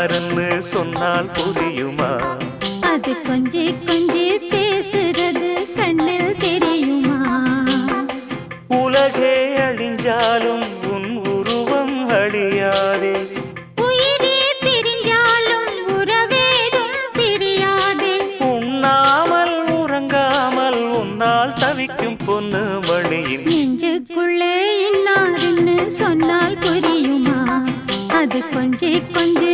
இன்னாருன்னு சொன்னால் புரியுமா? அது கொஞ்சி கொஞ்சி பேசுறது கண்ணில் தெரியுமா? உலகே அழிஞ்சாலும் உன் உருவம் அழியாதே. உயிரே பிரிஞ்சாலும் உறவேதும் பிரியாதே. உண்ணாமல் உறங்காமல் உன்னால் தவிக்கும் பொண்ணு மணியின் நெஞ்சுக்குள்ளே இன்னாருன்னு சொன்னால் புரியுமா? அது கொஞ்சி கொஞ்சி